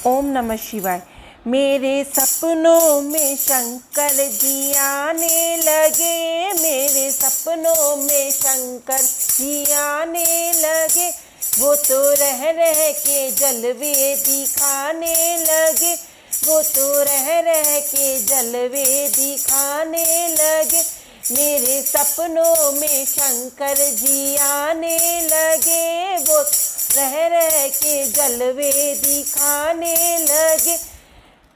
ओम नमः शिवाय। मेरे सपनों में शंकर जी आने लगे, मेरे सपनों में शंकर जी आने लगे। वो तो रह रह के जलवे दिखाने लगे, वो तो रह रह के जलवे दिखाने लगे। मेरे सपनों में शंकर जी आने लगे, वो रह रह के जलवे दिखाने लगे।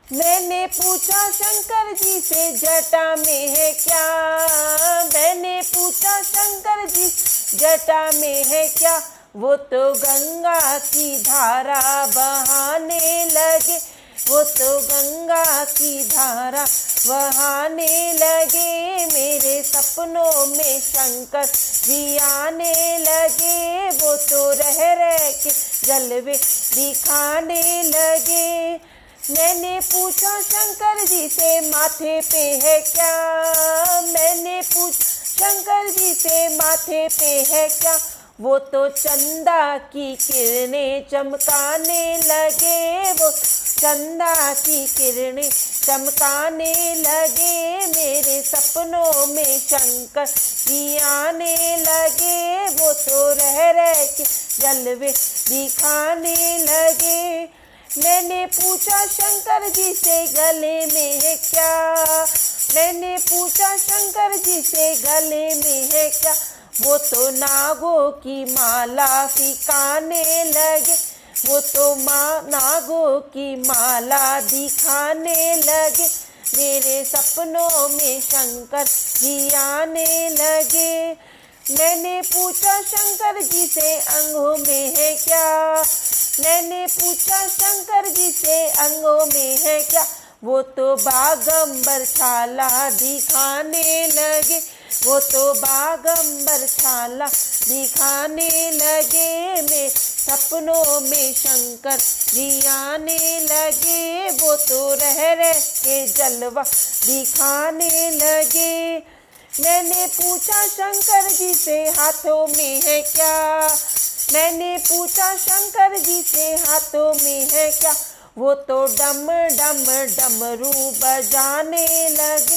मैंने पूछा शंकर जी से जटा में है क्या, मैंने पूछा शंकर जी जटा में है क्या। वो तो गंगा की धारा बहाने लगे, वो तो गंगा की धारा बहाने लगे। मेरे सपनों में शंकर जी आने लगे, वो तो रह रह के जलवे दिखाने लगे। मैंने पूछा शंकर जी से माथे पे है क्या, मैंने पूछा शंकर जी से माथे पे है क्या। वो तो चंदा की किरणें चमकाने लगे, वो चंदा की किरणें चमकाने लगे। मेरे सपनों में शंकर जी आने लगे, वो तो रह रह के जलवे दिखाने लगे। मैंने पूछा शंकर जी से गले में है क्या, मैंने पूछा शंकर जी से गले में है क्या। वो तो नागों की माला सिखाने लगे, वो तो नागों की माला दिखाने लगे। मेरे सपनों में शंकर जी आने लगे। मैंने पूछा शंकर जी से अंगों में है क्या, मैंने पूछा शंकर जी से अंगों में है क्या। वो तो बागंबर छाला दिखाने लगे, वो तो बागंबर छाला दिखाने लगे। मेरे सपनों में शंकर जी आने लगे, वो तो रह रह के जलवा दिखाने लगे। मैंने पूछा शंकर जी से हाथों में है क्या, मैंने पूछा शंकर जी से हाथों में है क्या। वो तो डम डम डमरू बजाने लगे,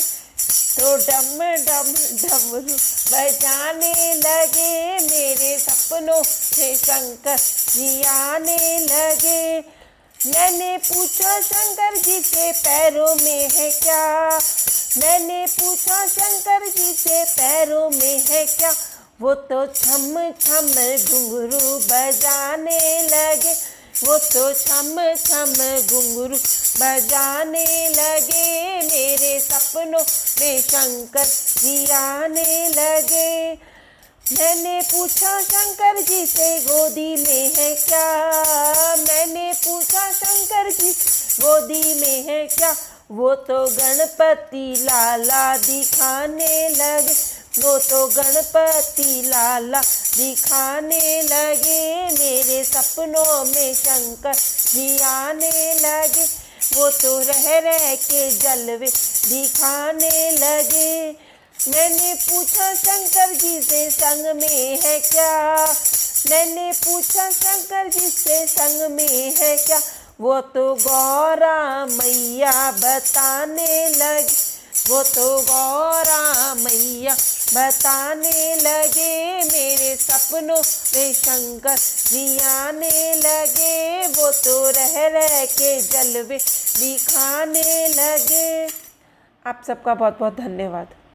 तो डम डम डमरू बजाने लगे। मेरे सपनों में शंकर जी आने लगे। मैंने पूछा शंकर जी से पैरों में है क्या, मैंने पूछा शंकर जी से पैरों में है क्या। वो तो छम छम घुंघरू बजाने लगे, वो तो छम छम घुंघरू बजाने लगे। मेरे सपनों में शंकर जी आने लगे। मैंने पूछा शंकर जी से गोदी में है क्या, मैंने पूछा शंकर जी गोदी में है क्या। वो तो गणपति लाला दिखाने लगे, वो तो गणपति लाला दिखाने लगे। मेरे सपनों में शंकर जी आने लगे, वो तो रह रह के जलवे दिखाने लगे। मैंने पूछा शंकर जी से संग में है क्या, मैंने पूछा शंकर जी से संग में है क्या। वो तो गौरा मैया बताने लगे, वो तो गौरा मैया बताने लगे। मेरे सपनों में शंकर जी आने लगे, वो तो रह रह के जलवे दिखाने लगे। आप सबका बहुत बहुत धन्यवाद।